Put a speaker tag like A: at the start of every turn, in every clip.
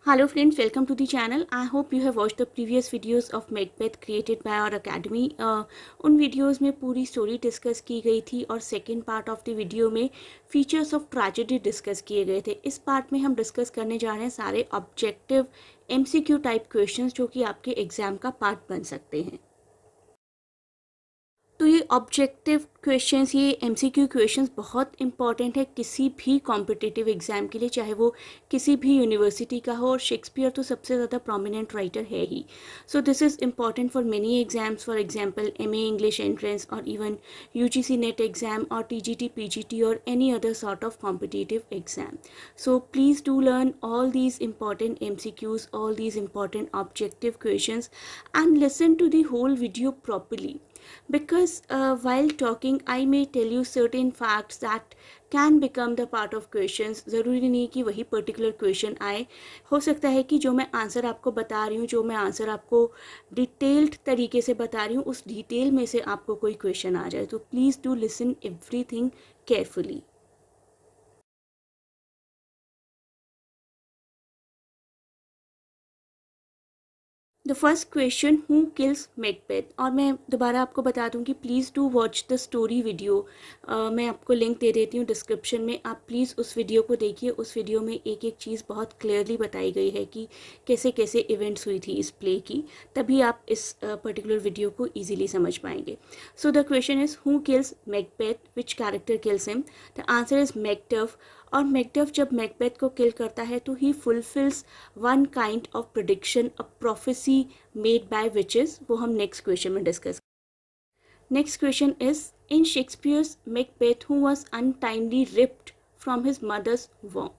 A: Hello friends, welcome to the channel. I hope you have watched the previous videos of Macbeth created by our academy. उन videos में पूरी story discuss की गई थी और second part of the video में features of tragedy discuss किए गए थे. इस पार्ट में हम डिस्कस करने जा रहे हैं सारे ऑब्जेक्टिव एमसीक्यू टाइप क्वेश्चंस जो कि आपके एग्जाम का पार्ट बन सकते हैं. तो ये ऑब्जेक्टिव क्वेश्चंस, ये एमसीक्यू क्वेश्चंस बहुत इंपॉर्टेंट है किसी भी कॉम्पिटिटिव एग्जाम के लिए, चाहे वो किसी भी यूनिवर्सिटी का हो. और शेक्सपियर तो सबसे ज़्यादा प्रोमिनेंट राइटर है ही. So this is important for many exams, for example MA English entrance और इवन यूजीसी नेट एग्जाम और टीजीटी पीजीटी और any other sort of competitive exam. So please do learn all these important MCQs, all these important objective questions, and listen to the whole video properly, because while talking I may tell you certain facts that can become the part of questions. ज़रूरी नहीं कि वही particular question आए. हो सकता है कि जो मैं आंसर आपको बता रही हूँ, जो मैं आंसर आपको डिटेल्ड तरीके से बता रही हूँ, उस डिटेल में से आपको कोई क्वेश्चन आ जाए. तो please do listen everything carefully. The first question, who kills Macbeth. और मैं दोबारा आपको बता दूं कि please do watch the story video. मैं आपको लिंक दे देती हूँ डिस्क्रिप्शन में. आप प्लीज़ उस वीडियो को देखिए. उस वीडियो में एक एक चीज़ बहुत क्लियरली बताई गई है कि कैसे कैसे इवेंट्स हुई थी इस प्ले की. तभी आप इस पर्टिकुलर वीडियो को ईजिली समझ पाएंगे. So the question is, who kills Macbeth, which character kills him. The answer is Macduff. और मैकडफ जब मैकबेथ को किल करता है तो he fulfils one kind of prediction, a prophecy made by witches. वो हम नेक्स्ट क्वेश्चन में discuss. Next question is, in Shakespeare's Macbeth who was untimely ripped from his mother's womb.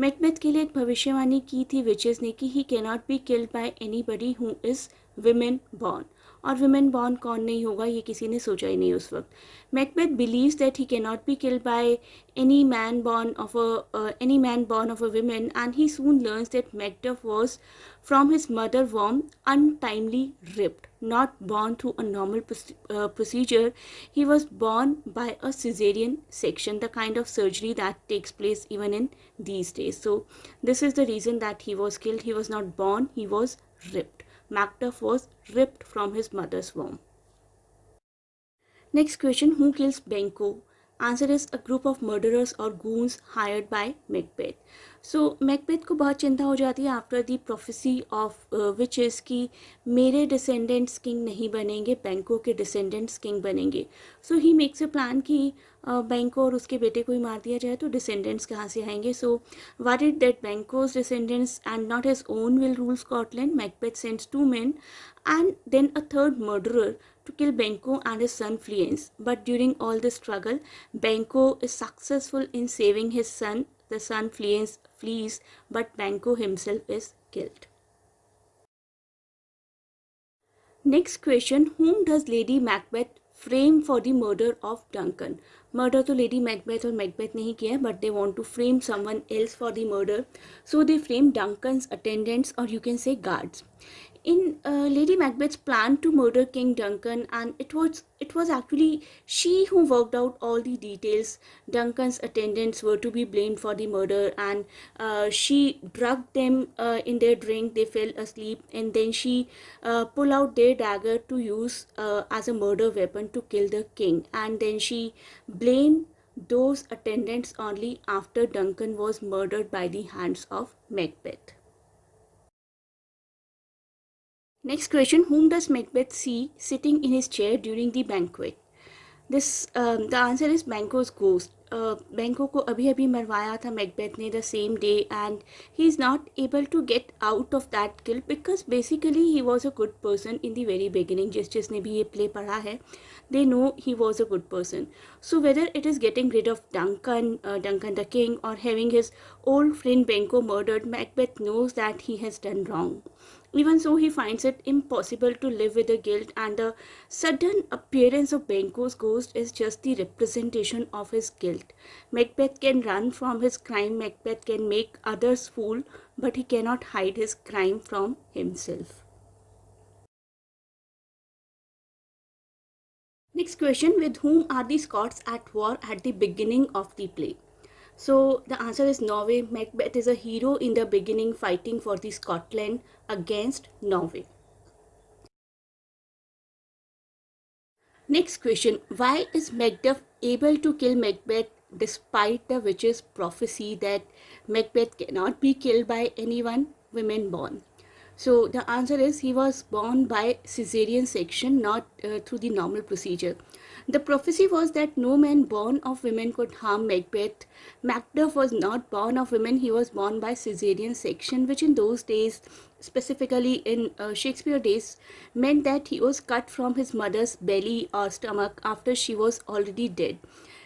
A: Macbeth के लिए एक भविष्यवाणी की थी विचेस ने कि he can not be killed by anybody who is women born. और विमेन बॉर्न कौन नहीं होगा, ये किसी ने सोचा ही नहीं उस वक्त. Macbeth believes that he can not be killed by any man born of a woman, and he soon learns that Macduff was from his mother womb untimely ripped, not born through a normal procedure. He was born by a cesarean section, the kind of surgery that takes place even in these days. So this is the reason that he was killed. He was not born, he was ripped. Macduff was ripped from his mother's womb. Next question, who kills Benko? Answer is a group of murderers or goons hired by Macbeth. So Macbeth को बहुत चिंता हो जाती है after the prophecy of witches कि मेरे descendants king नहीं बनेंगे, बैंको के डिसेंडेंट्स किंग बनेंगे. सो ही मेक्स अ प्लान कि बैंको और उसके बेटे को ही मार दिया जाए तो डिसेंडेंट्स कहाँ से आएंगे. सो worried that Banquo's descendants and not his own will rule Scotland, Macbeth sends two men and then a third murderer to kill Banquo and his son Fleance. But during all this struggle, Banquo is successful in saving his son. The son Fleance flees, but Banquo himself is killed. Next question, whom does Lady Macbeth frame for the murder of Duncan? Murder तो Lady Macbeth और Macbeth नहीं किया है, but they want to frame someone else for the murder. So they frame Duncan's attendants, or you can say guards. In Lady Macbeth's plan to murder King Duncan, and it was actually she who worked out all the details. Duncan's attendants were to be blamed for the murder, and she drugged them in their drink. They fell asleep, and then she pulled out their dagger to use as a murder weapon to kill the king. And then she blamed those attendants only after Duncan was murdered by the hands of Macbeth. Next question, whom does Macbeth see sitting in his chair during the banquet? The answer is Banquo's ghost. बैंको को अभी अभी मरवाया था Macbeth ने the same day, and he is not able to get out of that kill because basically he was a good person in the very beginning. जिसने भी ये play पढ़ा है, they know he was a good person. So whether it is getting rid of Duncan the king, or having his old friend Benko murdered, Macbeth knows that he has done wrong. Even so, he finds it impossible to live with the guilt, and the sudden appearance of Benko's ghost is just the representation of his guilt. Macbeth can run from his crime, Macbeth can make others fool, but he cannot hide his crime from himself. Next question, with whom are the Scots at war at the beginning of the play? So the answer is Norway. Macbeth is a hero in the beginning fighting for the Scotland against Norway. Next question. Why is Macduff able to kill Macbeth despite the witch's prophecy that Macbeth cannot be killed by anyone, women born? So the answer is he was born by cesarean section, not through the normal procedure. The prophecy was that no man born of women could harm Macbeth. Macduff was not born of women, he was born by cesarean section, which in those days, specifically in Shakespeare days, meant that he was cut from his mother's belly or stomach after she was already dead.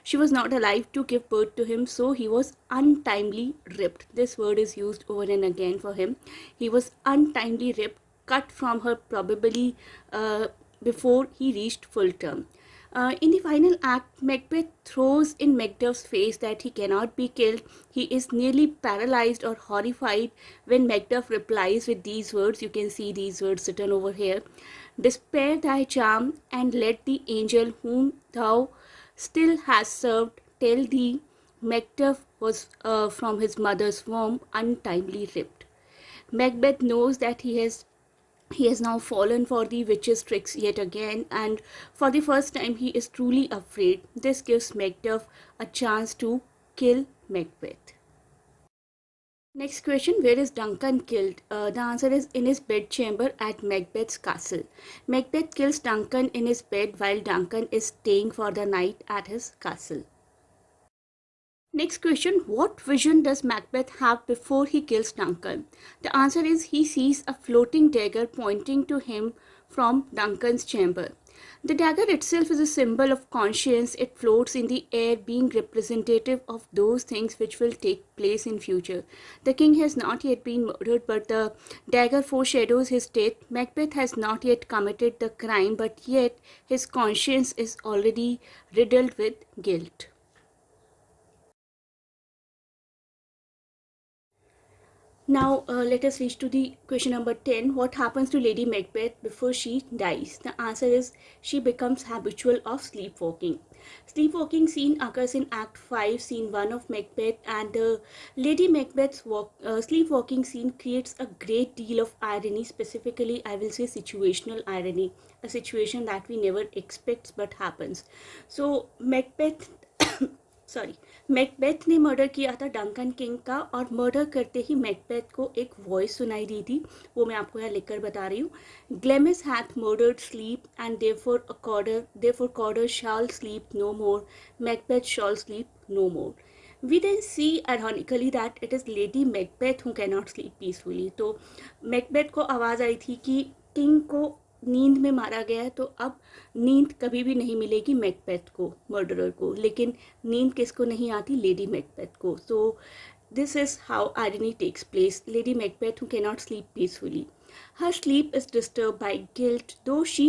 A: She was not alive to give birth to him, so he was untimely ripped. This word is used over and again for him. He was untimely ripped, cut from her probably before he reached full term. In the final act, Macbeth throws in Macduff's face that he cannot be killed. He is nearly paralyzed or horrified when Macduff replies with these words. You can see these words written over here. Despair thy charm, and let the angel whom thou still hast served tell thee Macduff was from his mother's womb untimely ripped. Macbeth knows that he has now fallen for the witch's tricks yet again, and for the first time he is truly afraid. This gives Macduff a chance to kill Macbeth. Next question. Where is Duncan killed? The answer is in his bedchamber at Macbeth's castle. Macbeth kills Duncan in his bed while Duncan is staying for the night at his castle. Next question. What vision does Macbeth have before he kills Duncan? The answer is he sees a floating dagger pointing to him from Duncan's chamber. The dagger itself is a symbol of conscience. It floats in the air, being representative of those things which will take place in future. The king has not yet been murdered, but the dagger foreshadows his death. Macbeth has not yet committed the crime, but yet his conscience is already riddled with guilt. Now let us reach to the question number 10. What happens to Lady Macbeth before she dies? The answer is she becomes habitual of sleepwalking. Sleepwalking scene occurs in Act 5, Scene 1 of Macbeth, and Lady Macbeth's sleepwalking scene creates a great deal of irony, specifically I will say situational irony, a situation that we never expect but happens. So Macbeth sorry Macbeth ने murder किया था Duncan king का, और murder करते ही Macbeth को एक voice सुनाई दी थी, वो मैं आपको यहाँ लिखकर बता रही हूँ. Glamis hath murdered sleep and therefore Cawdor shall sleep no more, Macbeth shall sleep no more. We then see ironically that it is Lady Macbeth who cannot sleep peacefully. तो मैकबेथ को आवाज़ आई थी कि किंग को नींद में मारा गया है, तो अब नींद कभी भी नहीं मिलेगी मैकबेथ को, मर्डरर को, लेकिन नींद किसको नहीं आती? लेडी मैकबेथ को. सो this is how irony takes place. Lady Macbeth who cannot sleep peacefully. Her sleep is disturbed by guilt, though she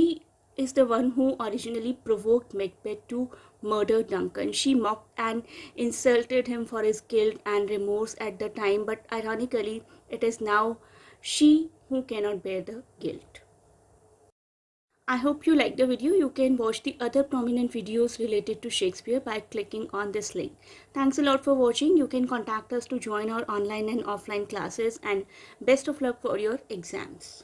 A: is the one who originally provoked Macbeth to murder Duncan. She mocked and insulted him for his guilt and remorse at the time, but ironically, it is now she who cannot bear the guilt. I hope you liked the video. You can watch the other prominent videos related to Shakespeare by clicking on this link. Thanks a lot for watching. You can contact us to join our online and offline classes, and best of luck for your exams.